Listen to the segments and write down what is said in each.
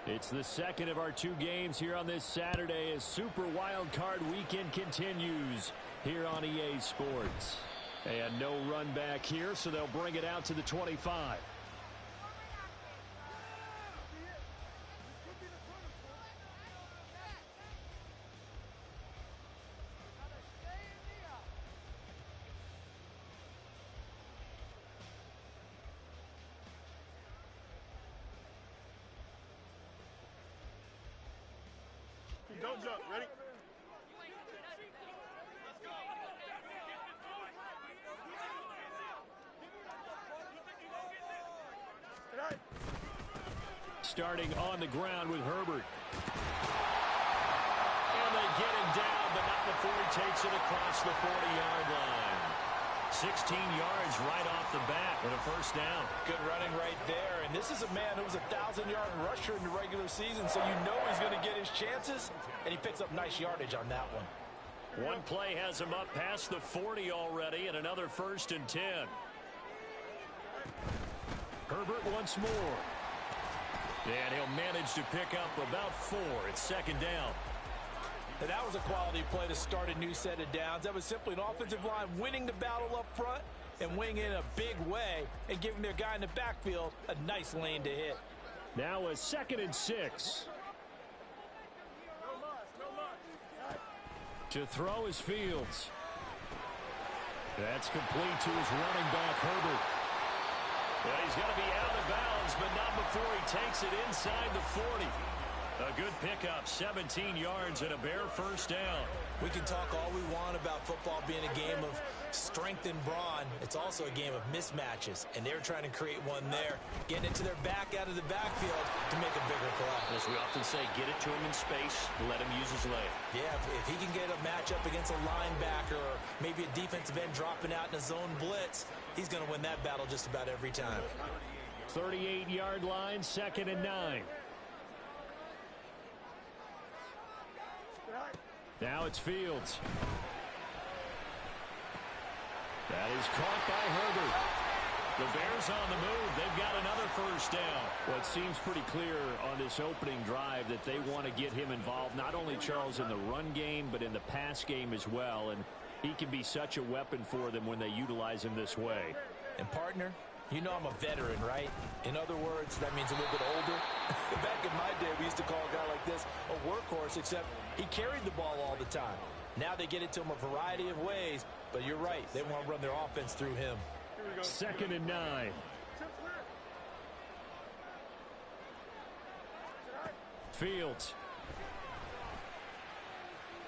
It's the second of our two games here on this Saturday as Super Wildcard Weekend continues here on EA Sports. And no run back here, so they'll bring it out to the 25. Don't jump. Ready? Starting on the ground with Herbert. And they get him down, but not before he takes it across the 40-yard line. 16 yards right off the bat and a first down. Good running right there. And this is a man who was a 1,000-yard rusher in the regular season, so you know he's going to get his chances, and he picks up nice yardage on that one. One play has him up past the 40 already, and another 1st and 10. Herbert once more. And he'll manage to pick up about 4. It's 2nd down. And that was a quality play to start a new set of downs. That was simply an offensive line winning the battle up front and winning in a big way and giving their guy in the backfield a nice lane to hit. Now a 2nd and 6. To throw is Fields. That's complete to his running back, Herbert. Well, he's going to be out of bounds, but not before he takes it inside the 40. A good pickup, 17 yards and a bare first down. We can talk all we want about football being a game of strength and brawn. It's also a game of mismatches, and they're trying to create one there, getting it to their back out of the backfield to make a bigger play. As we often say, get it to him in space, let him use his leg. Yeah, if he can get a matchup against a linebacker or maybe a defensive end dropping out in a zone blitz, he's going to win that battle just about every time. 38-yard line, 2nd and 9. Now it's Fields. That is caught by Herbert. The Bears on the move. They've got another first down. Well, it seems pretty clear on this opening drive that they want to get him involved, not only, Charles, in the run game, but in the pass game as well. And he can be such a weapon for them when they utilize him this way. And, partner, you know I'm a veteran, right? In other words, that means a little bit older. Back in my day, we used to call a guy like this a workhorse, except he carried the ball all the time. Now they get it to him a variety of ways, but you're right. They want to run their offense through him. 2nd and 9. Fields.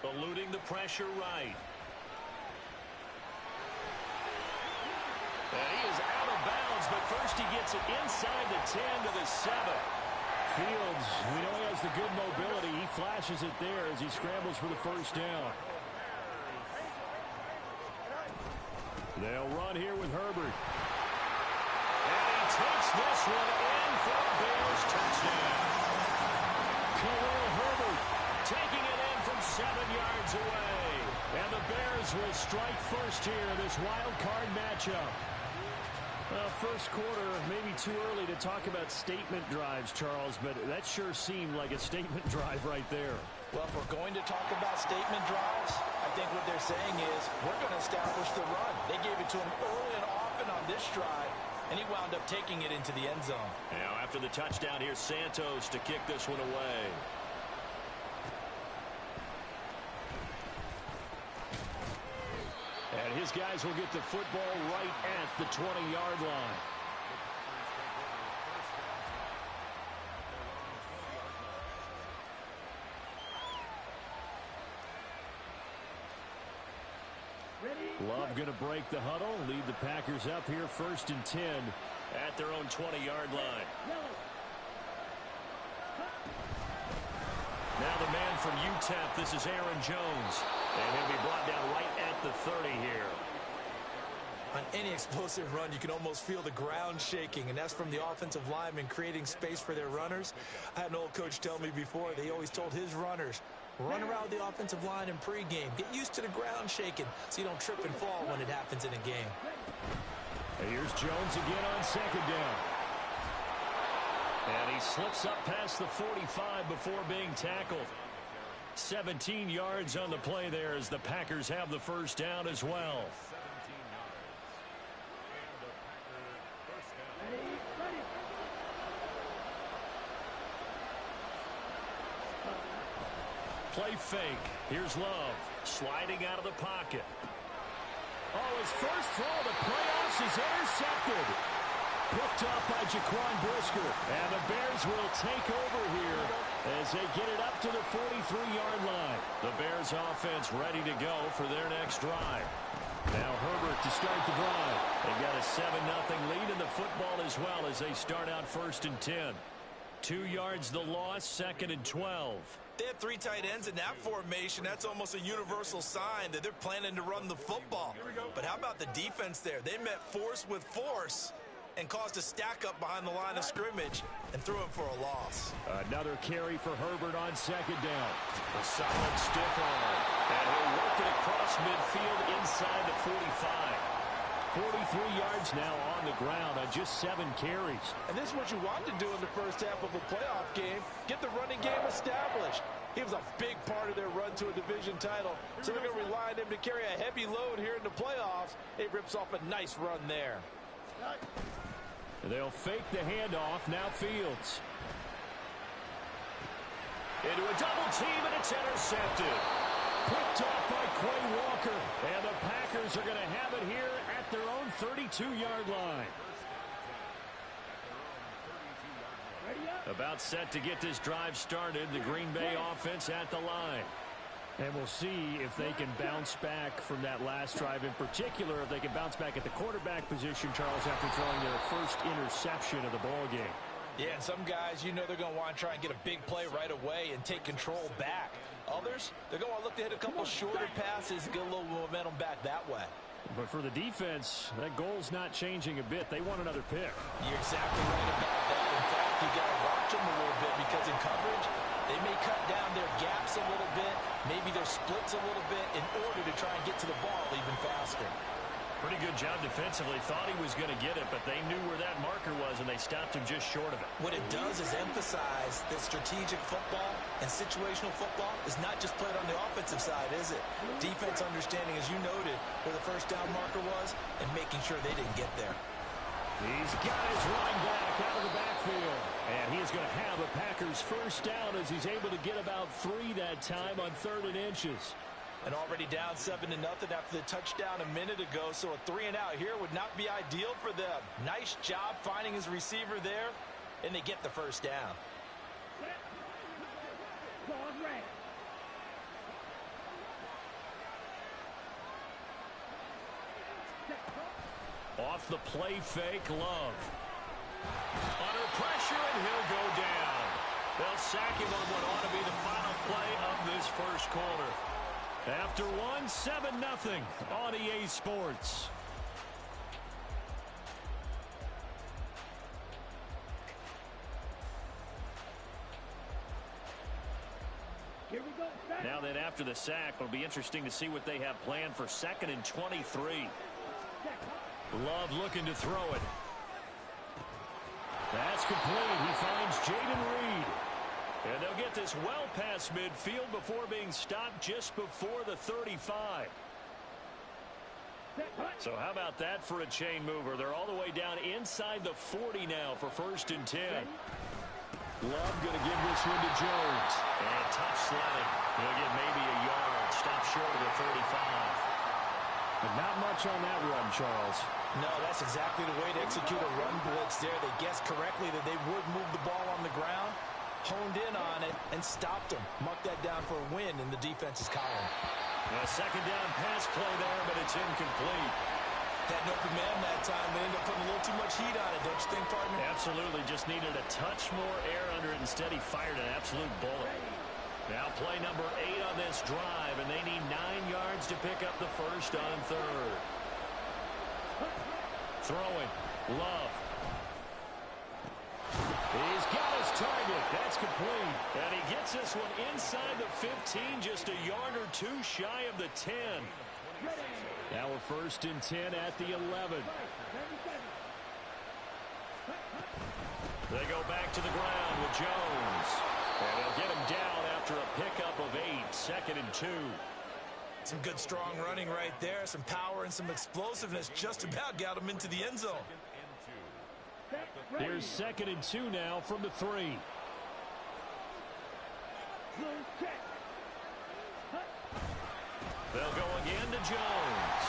Eluding the pressure right. And he is out of bounds, but first he gets it inside the 10 to the 7. Fields, we know he has the good mobility. He flashes it there as he scrambles for the first down. They'll run here with Herbert. And he takes this one in for a Bears touchdown. Khalil Herbert taking it in from 7 yards away. And the Bears will strike first here in this wild card matchup. First quarter, maybe too early to talk about statement drives, Charles, but that sure seemed like a statement drive right there. Well, if we're going to talk about statement drives, I think what they're saying is we're going to establish the run. They gave it to him early and often on this drive, and he wound up taking it into the end zone. Now, after the touchdown, here's Santos to kick this one away. And his guys will get the football right at the 20-yard line. Love going to break the huddle, lead the Packers up here 1st and 10 at their own 20-yard line. Now the man from UTEP, this is Aaron Jones. And he'll be brought down right at the 30 here. On any explosive run, you can almost feel the ground shaking, and that's from the offensive linemen creating space for their runners. I had an old coach tell me before, they always told his runners, run around the offensive line in pregame. Get used to the ground shaking so you don't trip and fall when it happens in a game. And here's Jones again on 2nd down. And he slips up past the 45 before being tackled. 17 yards on the play there as the Packers have the first down as well. Play fake. Here's Love sliding out of the pocket. Oh, his first throw of the playoffs is intercepted. Picked up by Jaquan Brisker. And the Bears will take over here as they get it up to the 43-yard line. The Bears offense ready to go for their next drive. Now Herbert to start the drive. They've got a 7-0 lead in the football as well as they start out 1st and 10. 2 yards the loss, 2nd and 12. They have 3 tight ends in that formation. That's almost a universal sign that they're planning to run the football. But how about the defense there? They met force with force and caused a stack up behind the line of scrimmage and threw him for a loss. Another carry for Herbert on 2nd down. A solid stiff arm. And he'll work it across midfield inside the 45. 43 yards now on the ground on just 7 carries. And this is what you want to do in the first half of a playoff game. Get the running game established. He was a big part of their run to a division title. So they're going to rely on him to carry a heavy load here in the playoffs. He rips off a nice run there. They'll fake the handoff. Now Fields. Into a double team, and it's intercepted. Picked off by Quay Walker. And the Packers are going to have it here at their own 32-yard line. About set to get this drive started. The Green Bay offense at the line. And we'll see if they can bounce back from that last drive in particular, if they can bounce back at the quarterback position, Charles, after throwing their first interception of the ball game. Yeah, and some guys, you know they're going to want to try and get a big play right away and take control back. Others, they're going to look to hit a couple shorter passes and get a little momentum back that way. But for the defense, that goal's not changing a bit. They want another pick. You're exactly right about that. In fact, you got to watch them a little bit because in coverage, they may cut down their gaps a little bit, maybe their splits a little bit in order to try and get to the ball even faster. Pretty good job defensively. Thought he was going to get it, but they knew where that marker was, and they stopped him just short of it. What it does is emphasize that strategic football and situational football is not just played on the offensive side, is it? Defense understanding, as you noted, where the first down marker was and making sure they didn't get there. He's got his running back out of the backfield. And he's going to have a Packers first down as he's able to get about 3 that time on 3rd and inches. And already down 7-0 after the touchdown a minute ago, so a 3 and out here would not be ideal for them. Nice job finding his receiver there, and they get the first down. Off the play fake, Love. Under pressure, and he'll go down. They'll sack him on what ought to be the final play of this first quarter. After 7-0 on EA Sports. Here we go. Now then, after the sack, it'll be interesting to see what they have planned for 2nd and 23. Love looking to throw it. That's complete. He finds Jaden Reed. And they'll get this well past midfield before being stopped just before the 35. So how about that for a chain mover? They're all the way down inside the 40 now for 1st and 10. Love going to give this one to Jones. And tough sledding. He'll get maybe a yard. Stop short of the 35. But not much on that run, Charles. No, that's exactly the way to execute a run blitz there. They guessed correctly that they would move the ball on the ground, honed in on it, and stopped them. Mark that down for a win in the defense's column. A 2nd down pass play there, but it's incomplete. Had an open man that time. They ended up putting a little too much heat on it, don't you think, partner? Absolutely. Just needed a touch more air under it. Instead, he fired an absolute bullet. Now play number 8 on this drive, and they need 9 yards to pick up the first on 3rd. Throwing. Love. He's got his target. That's complete. And he gets this one inside the 15, just a yard or 2 shy of the 10. Now we're 1st and 10 at the 11. They go back to the ground with Jones. And they'll get him down after a pickup of 8, 2nd and 2. Some good strong running right there. Some power and some explosiveness just about got him into the end zone. Here's 2nd and 2 now from the 3. They'll go again to Jones.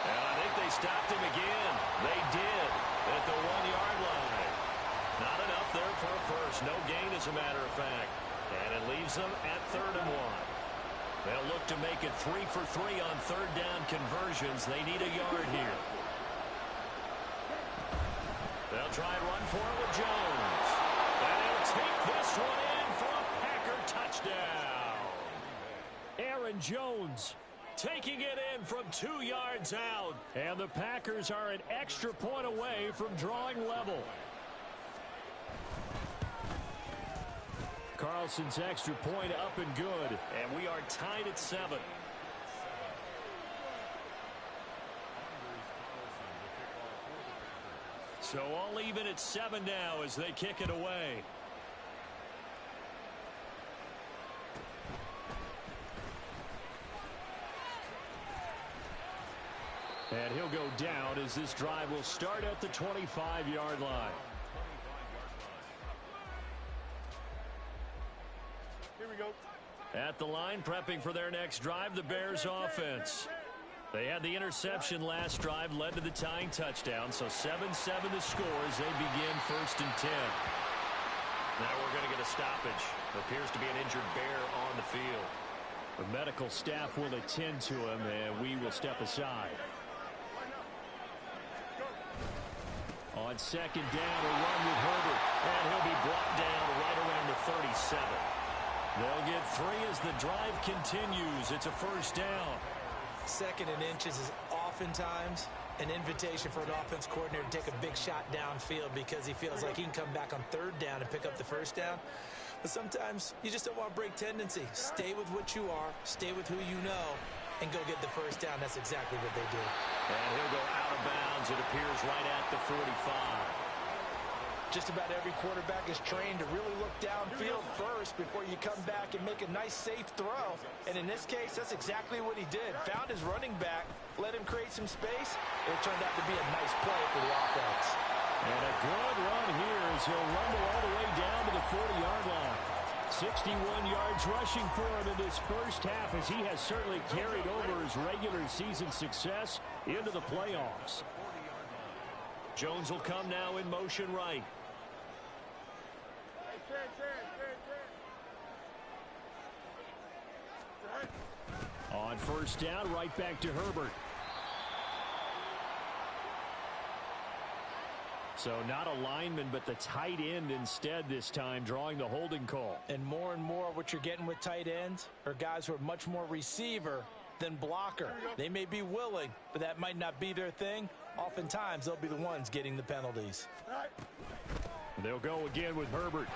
And I think they stopped him again. They did at the 1-yard line. Not enough there for a first. No gain, as a matter of fact. And it leaves them at 3rd and 1. They'll look to make it 3 for 3 on 3rd down conversions. They need a yard here. They'll try and run for it with Jones. And he'll take this one in for a Packer touchdown. Aaron Jones taking it in from 2 yards out. And the Packers are an extra point away from drawing level. Carlson's extra point up and good. And we are tied at 7. So all even at 7 now as they kick it away. And he'll go down as this drive will start at the 25-yard line. Here we go. At the line, prepping for their next drive, the Bears offense. They had the interception last drive, led to the tying touchdown, so 7-7 the score as they begin 1st and 10. Now we're going to get a stoppage. Appears to be an injured Bear on the field. The medical staff will attend to him, and we will step aside. On 2nd down, a run with Herbert, and he'll be brought down right around the 37. They'll get 3 as the drive continues. It's a 1st down. 2nd and inches is oftentimes an invitation for an offense coordinator to take a big shot downfield because he feels like he can come back on 3rd down and pick up the 1st down. But sometimes you just don't want to break tendency. Stay with what you are, stay with who you know, and go get the 1st down. That's exactly what they did. And he'll go out of bounds. It appears right at the 45. Just about every quarterback is trained to really look downfield first before you come back and make a nice, safe throw. And in this case, that's exactly what he did. Found his running back, let him create some space. It turned out to be a nice play for the offense. And a good run here as he'll rumble all the way down to the 40-yard line. 61 yards rushing for him in this first half as he has certainly carried over his regular season success into the playoffs. Jones will come now in motion right. On 1st down, right back to Herbert. So not a lineman, but the tight end instead this time, drawing the holding call. And more what you're getting with tight ends are guys who are much more receiver than blocker. They may be willing, but that might not be their thing. Oftentimes, they'll be the ones getting the penalties. They'll go again with Herbert.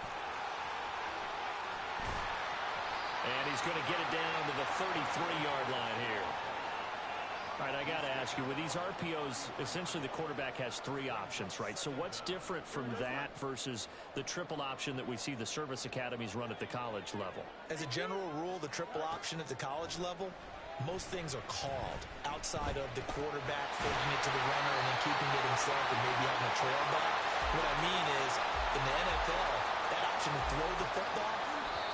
And he's going to get it down to the 33-yard line here. All right, I got to ask you, with these RPOs, essentially the quarterback has 3 options, right? So what's different from that versus the triple option that we see the service academies run at the college level? As a general rule, the triple option at the college level, most things are called outside of the quarterback faking it to the runner and then keeping it himself and maybe having a trail back. What I mean is, in the NFL, that option to throw the football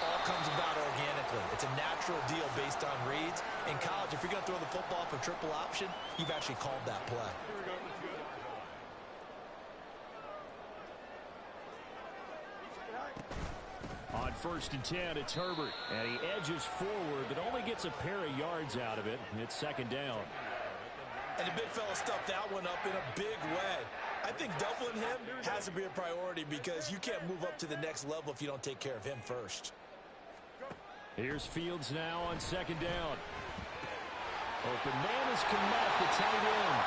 all comes about organically. It's a natural deal based on reads. In college, if you're going to throw the football for triple option, you've actually called that play. On 1st and 10, it's Herbert. And he edges forward, but only gets a pair of yards out of it. It's 2nd down. And the big fella stuffed that one up in a big way. I think doubling him has to be a priority because you can't move up to the next level if you don't take care of him first. Here's Fields now on 2nd down. Open man is Kmet, the tight end.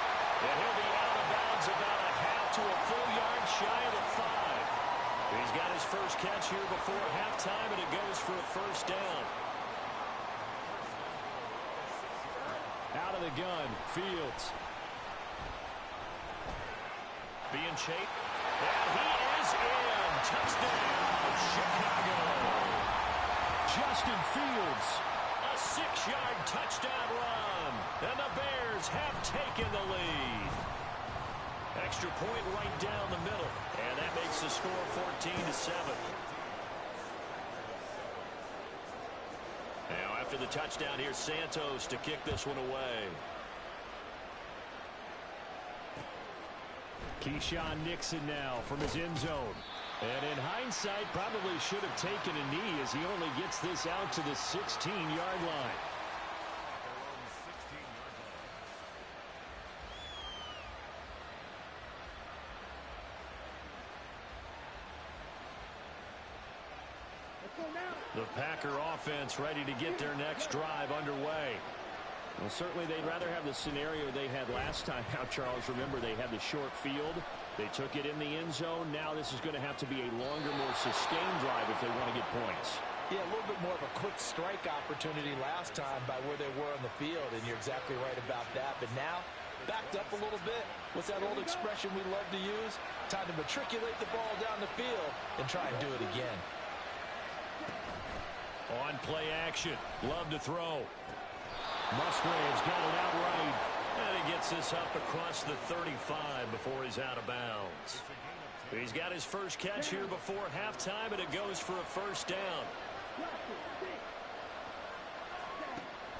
And he'll be out of bounds about a half to a full yard shy of the 5. He's got his first catch here before halftime, and it goes for a 1st down. Out of the gun, Fields. being chased. And he is in. Touchdown, Chicago. Justin Fields, a 6-yard touchdown run. And the Bears have taken the lead. Extra point right down the middle. And that makes the score 14-7. Now after the touchdown, here's Santos to kick this one away. Keyshawn Nixon now from his end zone. And in hindsight, probably should have taken a knee as he only gets this out to the 16-yard line. The Packer offense ready to get their next drive underway. Well, certainly they'd rather have the scenario they had last time out, Charles. Remember, they had the short field. They took it in the end zone. Now this is going to have to be a longer, more sustained drive if they want to get points. Yeah, a little bit more of a quick strike opportunity last time by where they were on the field, and you're exactly right about that. But now, backed up a little bit. What's that old expression we love to use? Time to matriculate the ball down the field and try and do it again. On play action. Love to throw. Musgrave's got it outright. And he gets this up across the 35 before he's out of bounds. He's got his first catch here before halftime, and it goes for a first down.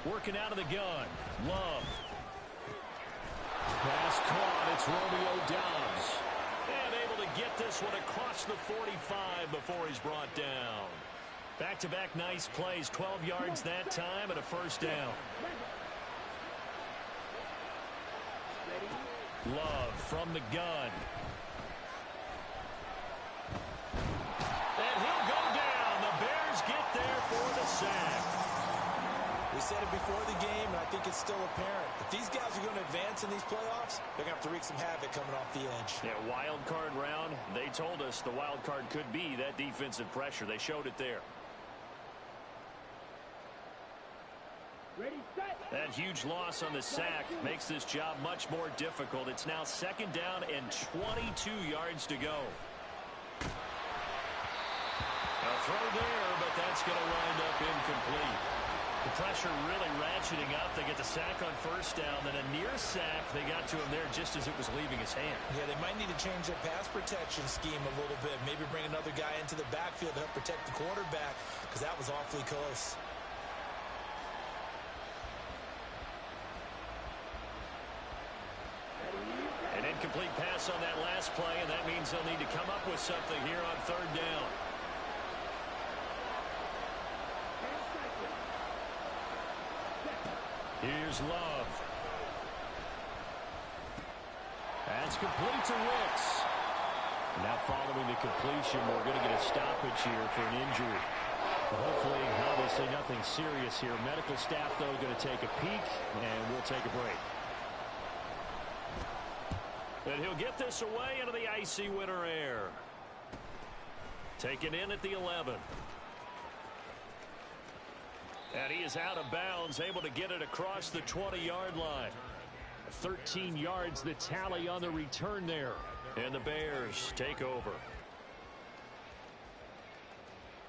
Working out of the gun. Love. Pass caught. It's Romeo Doubs. And able to get this one across the 45 before he's brought down. Back-to-back nice plays, 12 yards that time and a first down. Love from the gun. And he'll go down. The Bears get there for the sack. We said it before the game, and I think it's still apparent. If these guys are going to advance in these playoffs, they're going to have to wreak some havoc coming off the edge. Yeah, wild card round. They told us the wild card could be that defensive pressure. They showed it there. Ready, set. That huge loss on the sack makes this job much more difficult. It's now second down and 22 yards to go. A throw there, but that's going to wind up incomplete. The pressure really ratcheting up. They get the sack on first down, then a near sack. They got to him there just as it was leaving his hand. Yeah, they might need to change their pass protection scheme a little bit. Maybe bring another guy into the backfield to help protect the quarterback, because that was awfully close. An incomplete pass on that last play, and that means they'll need to come up with something here on third down. Here's Love. That's complete to Ricks. Now following the completion, we're going to get a stoppage here for an injury. Hopefully, obviously nothing serious here. Medical staff, though, going to take a peek, and we'll take a break. And he'll get this away into the icy winter air. Taken in at the 11. And he is out of bounds, able to get it across the 20-yard line. 13 yards, the tally on the return there. And the Bears take over.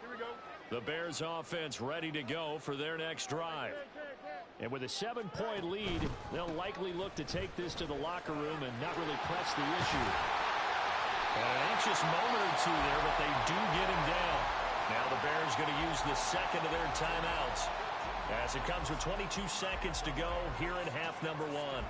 Here we go. The Bears offense ready to go for their next drive. And with a 7-point lead, they'll likely look to take this to the locker room and not really press the issue. An anxious moment or two there, but they do get him down. Now the Bears going to use the second of their timeouts as it comes with 22 seconds to go here in half number 1.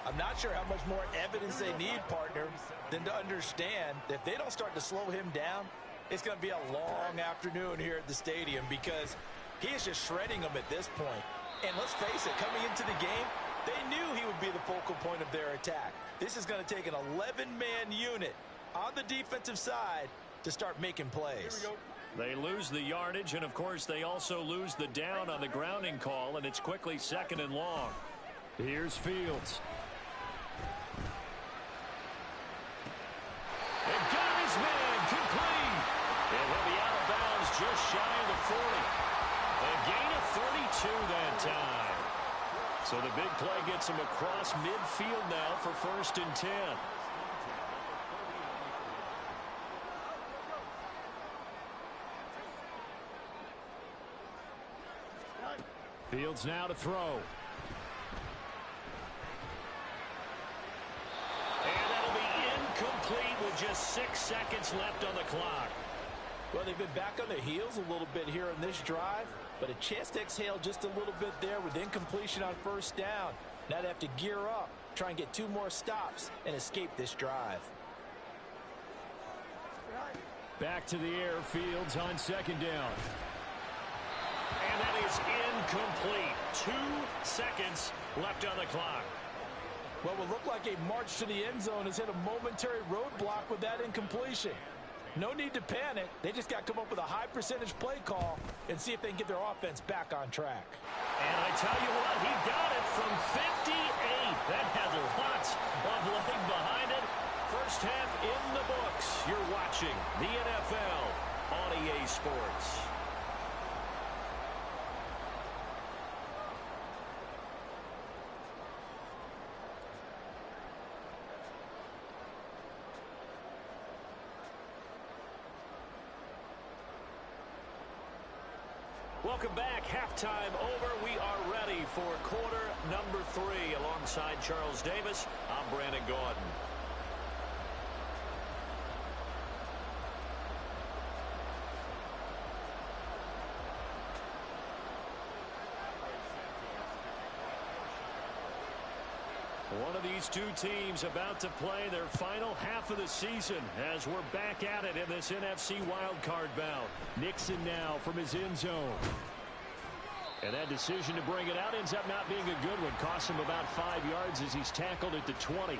I'm not sure how much more evidence they need, partner, than to understand that if they don't start to slow him down, it's going to be a long afternoon here at the stadium, because he is just shredding them at this point. And let's face it, coming into the game, they knew he would be the focal point of their attack. This is going to take an 11-man unit on the defensive side to start making plays. They lose the yardage, and of course they also lose the down on the grounding call, and it's quickly second and long. Here's Fields. And got his man complete. And he'll be out of bounds just shy of the 40. A gain of 32 that time. So the big play gets him across midfield now for 1st and 10. Fields now to throw. And that'll be incomplete with just 6 seconds left on the clock. Well, they've been back on their heels a little bit here in this drive, but a chance to exhale just a little bit there with incompletion on first down. Now they have to gear up, try and get 2 more stops, and escape this drive. Back to the air, Fields on second down. And that is incomplete. 2 seconds left on the clock. What will look like a march to the end zone has hit a momentary roadblock with that incompletion. No need to panic. They just got to come up with a high percentage play call and see if they can get their offense back on track. And I tell you what, he got it from 58. That had lots of leg behind it. First half in the books. You're watching the NFL on EA Sports. Welcome back. Halftime over. We are ready for quarter number 3. Alongside Charles Davis, I'm Brandon Gordon. One of these two teams about to play their final half of the season as we're back at it in this NFC wildcard bout. Nixon now from his end zone. And that decision to bring it out ends up not being a good one. Costs him about 5 yards as he's tackled at the 20.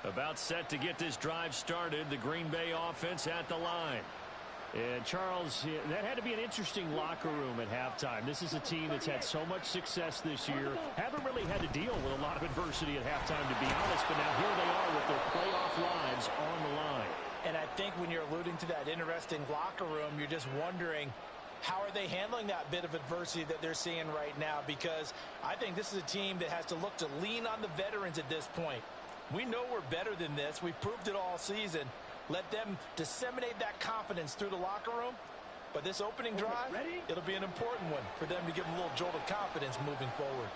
About set to get this drive started. The Green Bay offense at the line. And Charles, that had to be an interesting locker room at halftime. This is a team that's had so much success this year. Haven't really had to deal with a lot of adversity at halftime, to be honest. But now here they are with their playoff lives on the line. And I think when you're alluding to that interesting locker room, you're just wondering, how are they handling that bit of adversity that they're seeing right now? Because I think this is a team that has to look to lean on the veterans at this point. We know we're better than this. We've proved it all season. Let them disseminate that confidence through the locker room. But this opening drive, it'll be an important one for them to give them a little jolt of confidence moving forward.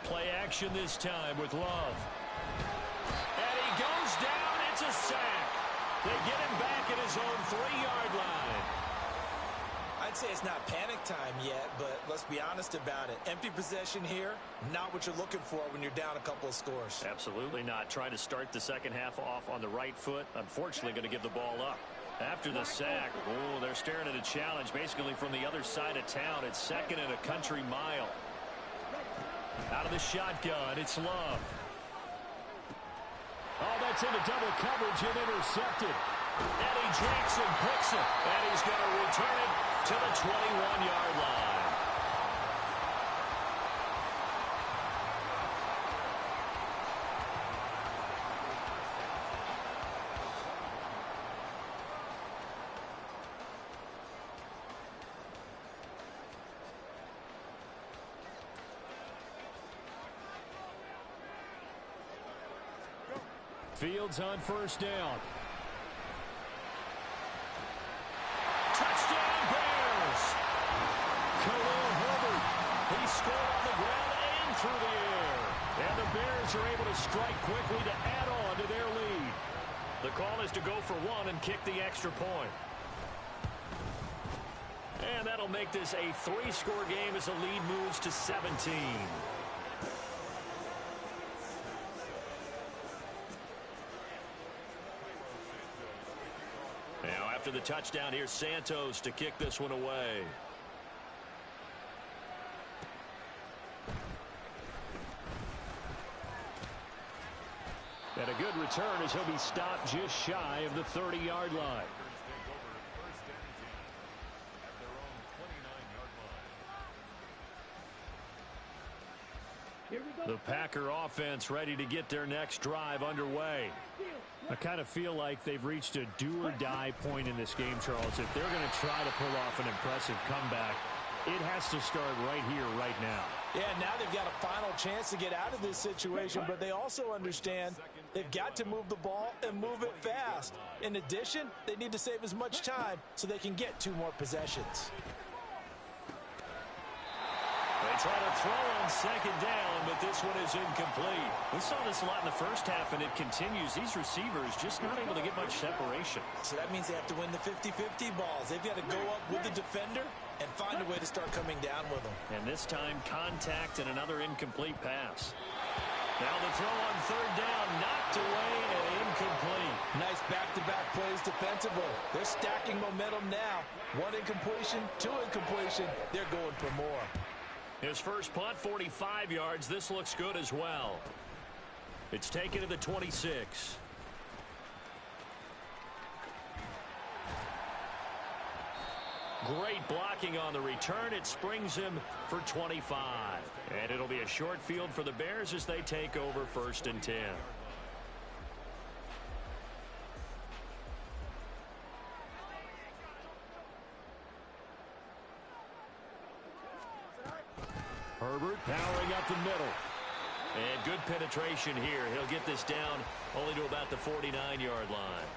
Play action this time with Love. And he goes down. It's a sack. They get him back at his own 3-yard line. I'd say it's not panic time yet, but let's be honest about it. Empty possession here, not what you're looking for when you're down a couple of scores. Absolutely not. Trying to start the second half off on the right foot. Unfortunately, going to give the ball up. After the sack, oh, they're staring at a challenge basically from the other side of town. It's 2nd and a country mile. Out of the shotgun, it's Love. Oh, that's into double coverage and intercepted. Eddie Jackson picks it, and he's going to return it to the 21-yard line. Fields on first down. Touchdown Bears! Khalil Herbert. He scored on the ground and through the air. And the Bears are able to strike quickly to add on to their lead. The call is to go for 1 and kick the extra point. And that'll make this a 3-score game as the lead moves to 17. Now after the touchdown, here's Santos to kick this one away. And a good return as he'll be stopped just shy of the 30-yard line. The Packer offense ready to get their next drive underway. I kind of feel like they've reached a do-or-die point in this game, Charles. If they're going to try to pull off an impressive comeback, it has to start right here, right now. Yeah, now they've got a final chance to get out of this situation, but they also understand they've got to move the ball and move it fast. In addition, they need to save as much time so they can get 2 more possessions. They try to throw on second down, but this one is incomplete. We saw this a lot in the first half, and it continues. These receivers just not able to get much separation. So that means they have to win the 50-50 balls. They've got to go up with the defender and find a way to start coming down with them. And this time, contact and another incomplete pass. Now the throw on third down, knocked away and incomplete. Nice back-to-back plays defensively. They're stacking momentum now. 1 incompletion, 2 incompletion. They're going for more. His first punt, 45 yards. This looks good as well. It's taken to the 26. Great blocking on the return. It springs him for 25. And it'll be a short field for the Bears as they take over 1st and 10. Herbert powering up the middle. And good penetration here. He'll get this down only to about the 49-yard line.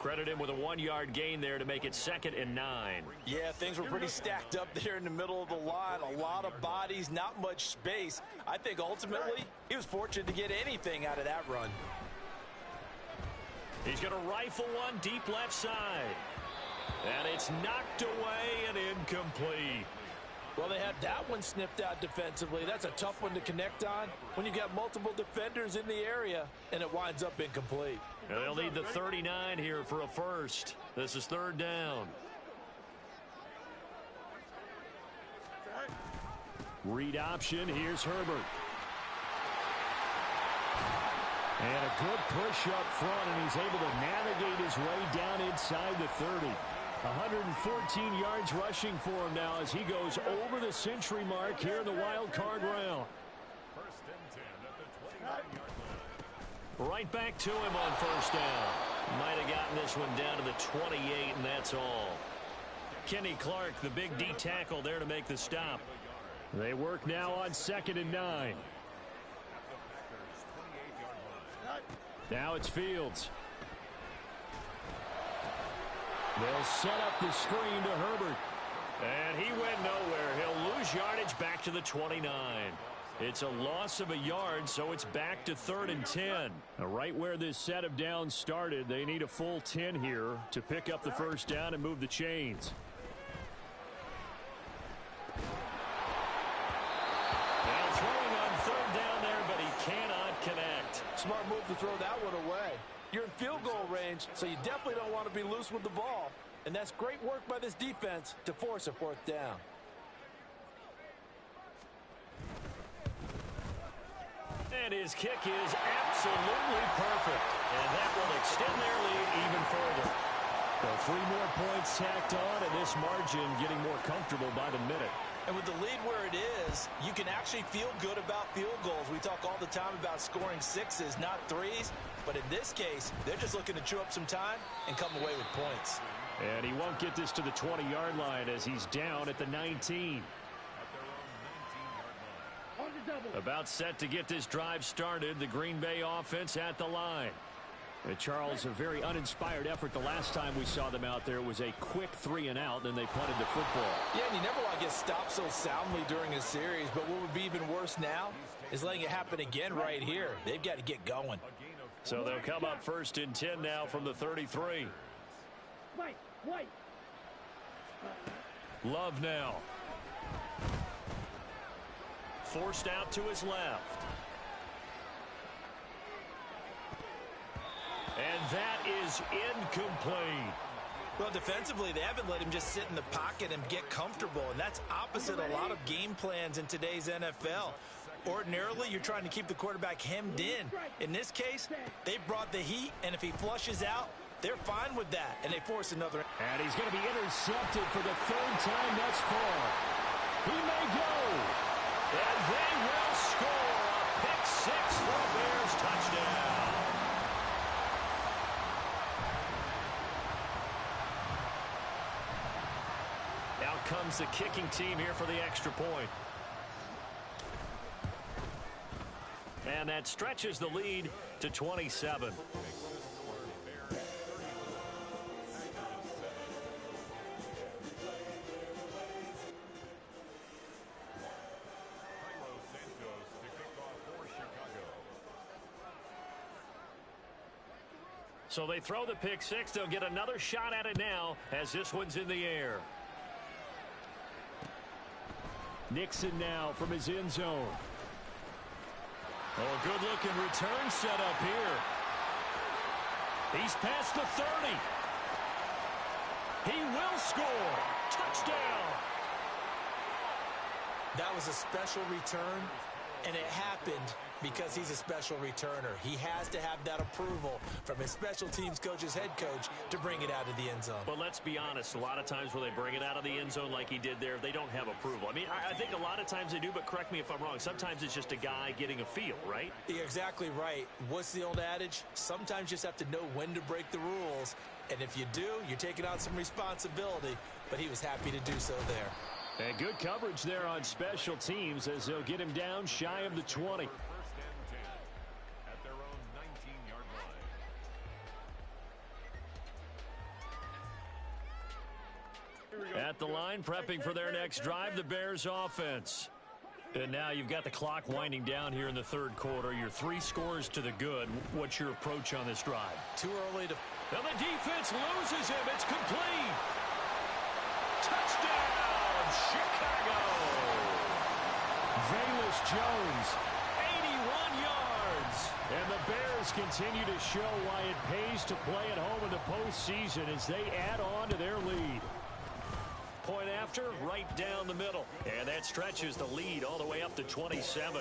Credit him with a 1-yard gain there to make it 2nd and 9. Yeah, things were pretty stacked up there in the middle of the line. A lot of bodies, not much space. I think ultimately he was fortunate to get anything out of that run. He's going to rifle one deep left side. And it's knocked away and incomplete. Well, they had that one snipped out defensively. That's a tough one to connect on when you got multiple defenders in the area, and it winds up incomplete. And they'll need the 39 here for a first. This is 3rd down. Read option. Here's Herbert. And a good push up front, and he's able to navigate his way down inside the 30. 114 yards rushing for him now as he goes over the century mark here in the wild card round. Right back to him on 1st down. Might have gotten this one down to the 28, and that's all. Kenny Clark, the big D tackle there to make the stop. They work now on 2nd and 9. Now it's Fields. They'll set up the screen to Herbert. And he went nowhere. He'll lose yardage back to the 29. It's a loss of a yard, so it's back to 3rd and 10. Now, right where this set of downs started, they need a full 10 here to pick up the 1st down and move the chains. Now throwing on 3rd down there, but he cannot connect. Smart move to throw that one away. You're in field goal range, so you definitely don't want to be loose with the ball. And that's great work by this defense to force a 4th down. And his kick is absolutely perfect. And that will extend their lead even further. Well, 3 more points tacked on, and this margin getting more comfortable by the minute. And with the lead where it is, you can actually feel good about field goals. We talk all the time about scoring 6s, not 3s. But in this case, they're just looking to chew up some time and come away with points. And he won't get this to the 20-yard line as he's down at the 19. About set to get this drive started. The Green Bay offense at the line. And Charles, a very uninspired effort the last time we saw them out there. It was a quick 3 and out, then they punted the football. Yeah, and you never want to get stopped so soundly during a series, but what would be even worse now is letting it happen again right here. They've got to get going. So they'll come up 1st and 10 now from the 33. Love now. Forced out to his left. And that is incomplete. Well, defensively, they haven't let him just sit in the pocket and get comfortable, and that's opposite a lot of game plans in today's NFL. Ordinarily, you're trying to keep the quarterback hemmed in. In this case, they brought the heat, and if he flushes out, they're fine with that, and they force another. And he's going to be intercepted for the 3rd time thus far. He may go. And they will score a pick 6 for a Bears touchdown. comes the kicking team here for the extra point. And that stretches the lead to 27. So they throw the pick six. They'll get another shot at it now as this one's in the air. Nixon now from his end zone. Oh, good-looking return set up here. He's past the 30. He will score. Touchdown. That was a special return, and it happened because he's a special returner. He has to have that approval from his special teams coach's head coach to bring it out of the end zone. But let's be honest, a lot of times when they bring it out of the end zone like he did there, they don't have approval. I mean, I think a lot of times they do, but correct me if I'm wrong. Sometimes it's just a guy getting a feel, right? You're exactly right. What's the old adage? Sometimes you just have to know when to break the rules. And if you do, you're taking on some responsibility. But he was happy to do so there. And good coverage there on special teams as they'll get him down shy of the 20. At the line, prepping for their next drive, the Bears offense. And now you've got the clock winding down here in the third quarter. Your 3 scores to the good. What's your approach on this drive? Too early to... And the defense loses him. It's complete. Touchdown, Chicago. Velus Jones, 81 yards. And the Bears continue to show why it pays to play at home in the postseason as they add on to their lead. Point after, right down the middle. And that stretches the lead all the way up to 27.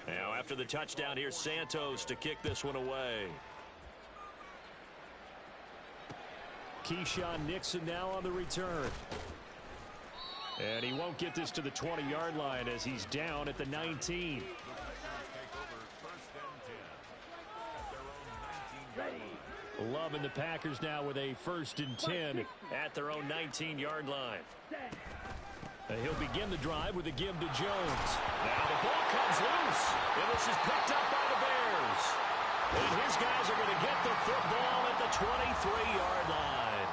Now after the touchdown, here's Santos to kick this one away. Keyshawn Nixon now on the return. And he won't get this to the 20-yard line as he's down at the 19. Loving the Packers now with a 1st and 10 at their own 19-yard line. He'll begin the drive with a give to Jones. Now the ball comes loose, and this is picked up by the Bears. And his guys are going to get the football at the 23-yard line.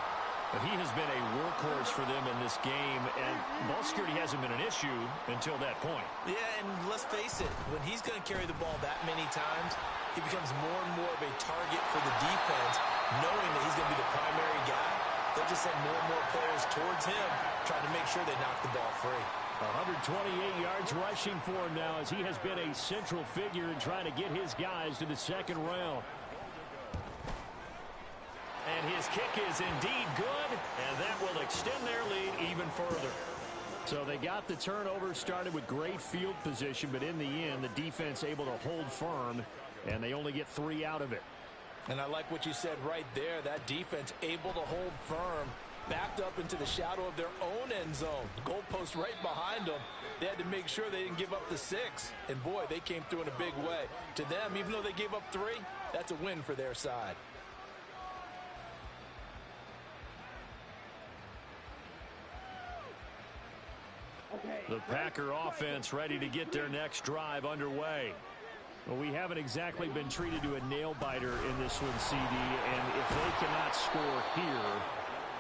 But he has been a workhorse for them in this game, and ball security hasn't been an issue until that point. Yeah, and let's face it, when he's going to carry the ball that many times, he becomes more and more of a target for the defense, knowing that he's going to be the primary guy. They'll just send more and more players towards him, trying to make sure they knock the ball free. 128 yards rushing for him now as he has been a central figure in trying to get his guys to the second round. And his kick is indeed good, and that will extend their lead even further. So they got the turnover, started with great field position, but in the end, the defense able to hold firm, and they only get 3 out of it. And I like what you said right there. That defense able to hold firm, backed up into the shadow of their own end zone. The goalpost right behind them. They had to make sure they didn't give up the 6. And, boy, they came through in a big way. To them, even though they gave up 3, that's a win for their side. The Packer offense ready to get their next drive underway. Well, we haven't exactly been treated to a nail-biter in this one, CD, and if they cannot score here,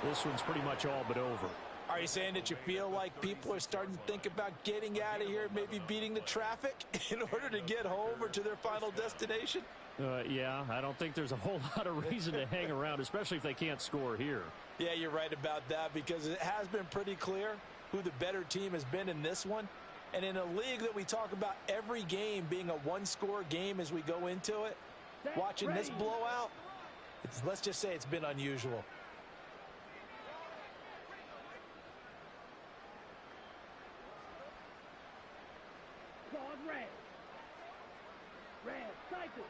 this one's pretty much all but over. Are you saying that you feel like people are starting to think about getting out of here, maybe beating the traffic in order to get home or to their final destination? Yeah, I don't think there's a whole lot of reason to hang around, especially if they can't score here. Yeah, you're right about that because it has been pretty clear who the better team has been in this one. And in a league that we talk about every game being a one-score game as we go into it, watching this blowout, let's just say it's been unusual. Red, cycle.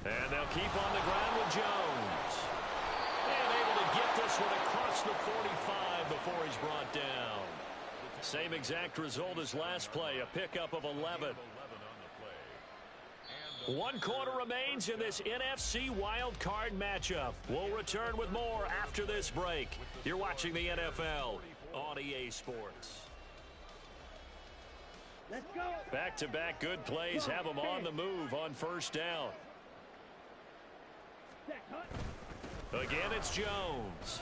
And they'll keep on the ground with Jones. And able to get this one across the 45 before he's brought down. Same exact result as last play, a pickup of 11. 1 quarter remains in this NFC Wildcard matchup. We'll return with more after this break. You're watching the NFL on EA Sports. Let's go. Back-to-back good plays have them on the move on first down. Again, it's Jones.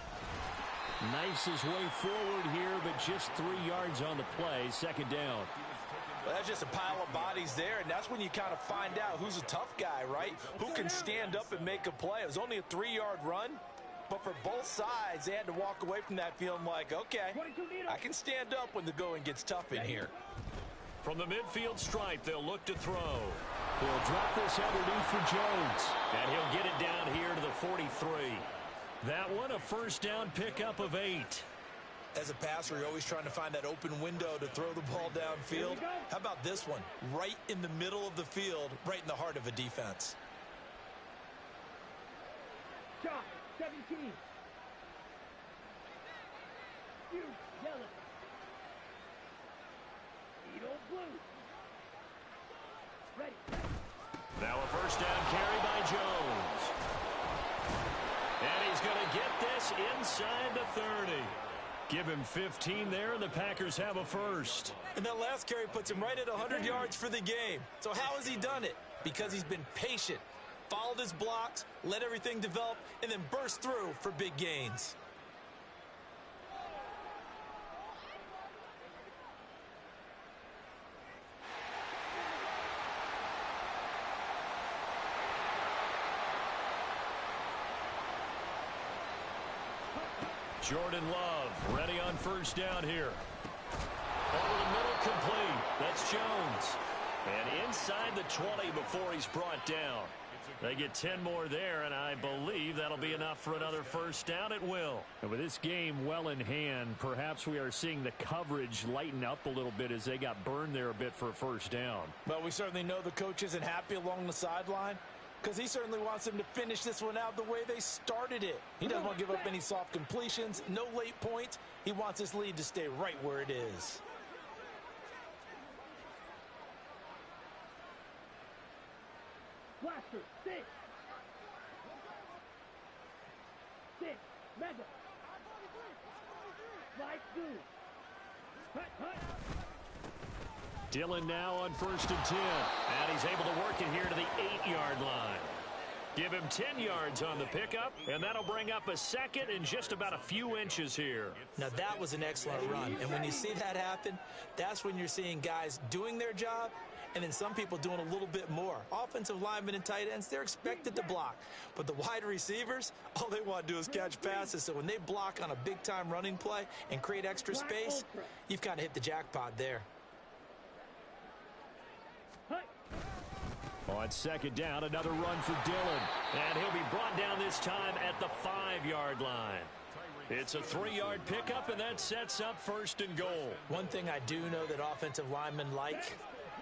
Knifes his way forward here, but just 3 yards on the play. Second down. Well, that's just a pile of bodies there, and that's when you kind of find out who's a tough guy, right? Who can stand up and make a play. It was only a 3-yard run, but for both sides, they had to walk away from that feeling like, okay, I can stand up when the going gets tough in here. From the midfield stripe, they'll look to throw. They'll drop this underneath for Jones, and he'll get it down here to the 43. That one, a first down pickup of 8. As a passer, you're always trying to find that open window to throw the ball downfield. How about this one? Right in the middle of the field, right in the heart of a defense. Shot, 17. You yellow. Edo blue. Ready. Now a first down carry by Jones. And he's going to get this inside the 30. Give him 15 there, and the Packers have a first. And that last carry puts him right at 100 yards for the game. So how has he done it? Because he's been patient, followed his blocks, let everything develop, and then burst through for big gains. Jordan Love ready on first down here. Over the middle, complete. That's Jones. And inside the 20 before he's brought down. They get 10 more there, and I believe that'll be enough for another first down. It will. And with this game well in hand, perhaps we are seeing the coverage lighten up a little bit as they got burned there a bit for a first down. But we certainly know the coach isn't happy along the sideline, because he certainly wants them to finish this one out the way they started it. He doesn't want to give up any soft completions, no late points. He wants this lead to stay right where it is. Blaster, 6. 6. Mega. Slide through. Hut, hut. Dillon now on first and 10. And he's able to work it here to the 8-yard line. Give him 10 yards on the pickup, and that'll bring up a second in just about a few inches here. Now, that was an excellent run. And when you see that happen, that's when you're seeing guys doing their job and then some people doing a little bit more. Offensive linemen and tight ends, they're expected to block. But the wide receivers, all they want to do is catch passes. So when they block on a big-time running play and create extra space, you've kind of hit the jackpot there. On second down, another run for Dillon. And he'll be brought down this time at the 5-yard line. It's a 3-yard pickup, and that sets up first and goal. One thing I do know that offensive linemen like,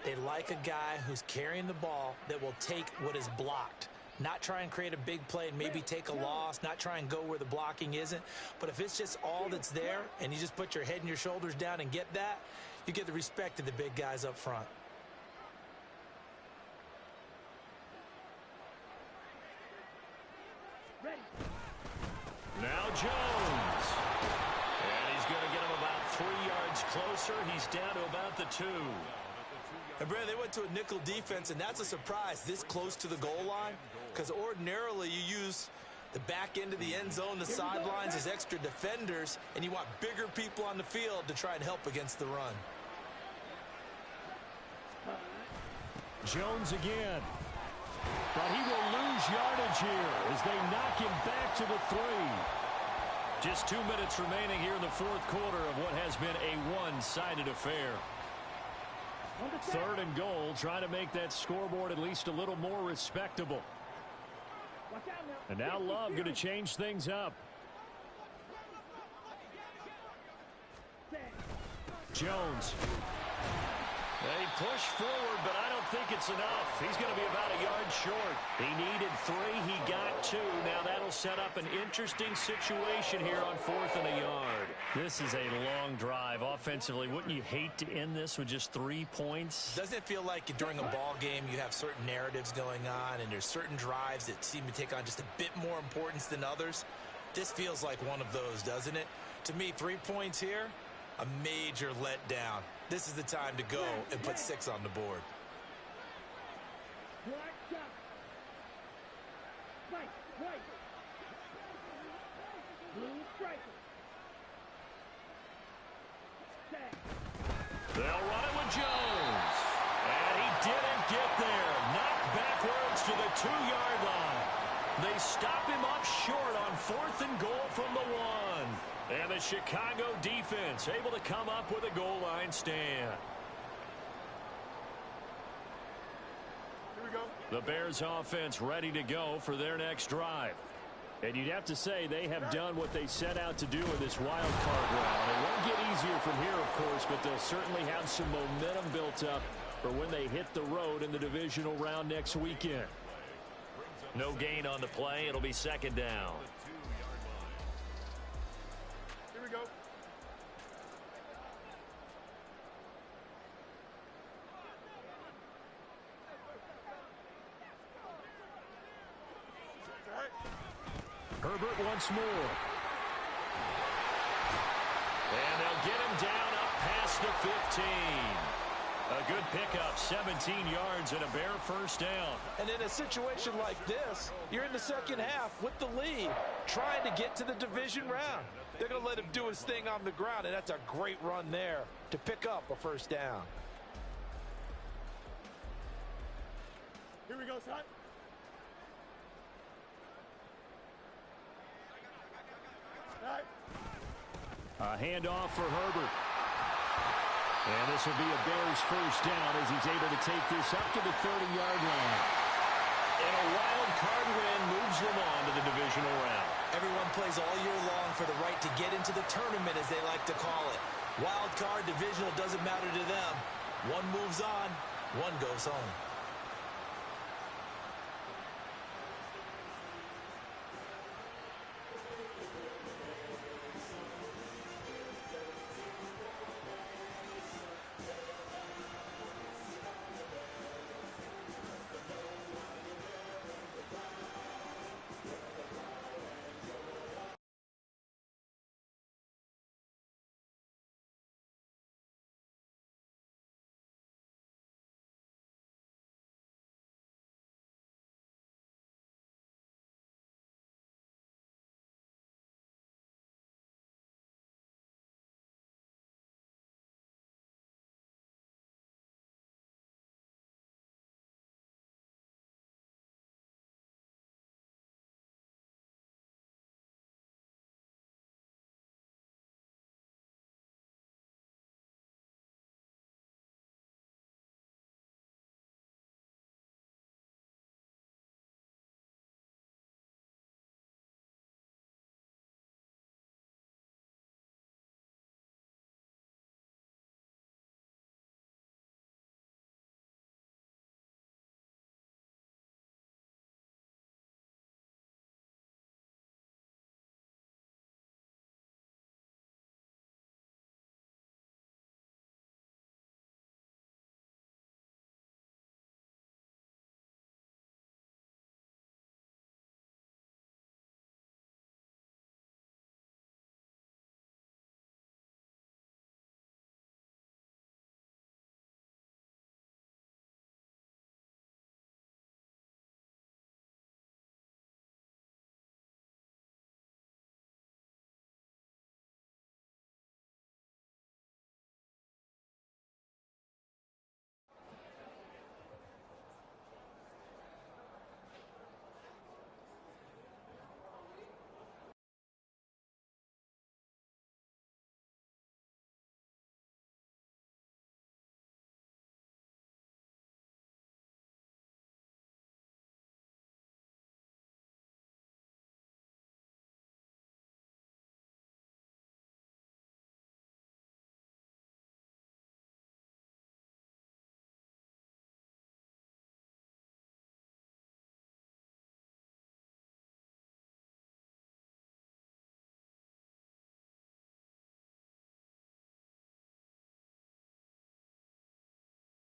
they like a guy who's carrying the ball that will take what is blocked. Not try and create a big play and maybe take a loss, not try and go where the blocking isn't. But if it's just all that's there and you just put your head and your shoulders down and get that, you get the respect of the big guys up front. Now Jones. And he's going to get him about 3 yards closer. He's down to about the 2. And, Brad, they went to a nickel defense, and that's a surprise this close to the goal line, because ordinarily you use the back end of the end zone, the sidelines as extra defenders, and you want bigger people on the field to try and help against the run. Jones again. But he will lose yardage here as they knock him back to the 3. Just 2 minutes remaining here in the fourth quarter of what has been a one-sided affair. 3rd and goal, trying to make that scoreboard at least a little more respectable. And now Love going to change things up. Jones. They push forward, but I don't think it's enough. He's going to be about a yard short. He needed 3. He got 2. Now that'll set up an interesting situation here on 4th and a yard. This is a long drive offensively. Wouldn't you hate to end this with just 3 points? Doesn't it feel like during a ball game you have certain narratives going on and there's certain drives that seem to take on just a bit more importance than others? This feels like one of those, doesn't it? To me, 3 points here, a major letdown. This is the time to go and put 6 on the board. They'll run it with Jones. And he didn't get there. Knocked backwards to the 2-yard line. They stop him up short on 4th and goal from the 1. And the Chicago defense able to come up with a goal line stand. Here we go. The Bears offense ready to go for their next drive. And you'd have to say they have done what they set out to do in this wild card round. It won't get easier from here, of course, but they'll certainly have some momentum built up for when they hit the road in the divisional round next weekend. No gain on the play. It'll be 2nd down. Here we go. All right. Herbert once more. And they'll get him down up past the 15. A good pickup, 17 yards and a Bear 1st down. And in a situation like this, you're in the second half with the lead, trying to get to the division round. They're going to let him do his thing on the ground, and that's a great run there to pick up a 1st down. Here we go, son. All right. A handoff for Herbert. And this will be a Bears 1st down as he's able to take this up to the 30-yard line. And a wild card win moves them on to the divisional round. Everyone plays all year long for the right to get into the tournament, as they like to call it. Wild card, divisional, doesn't matter to them. One moves on, one goes home.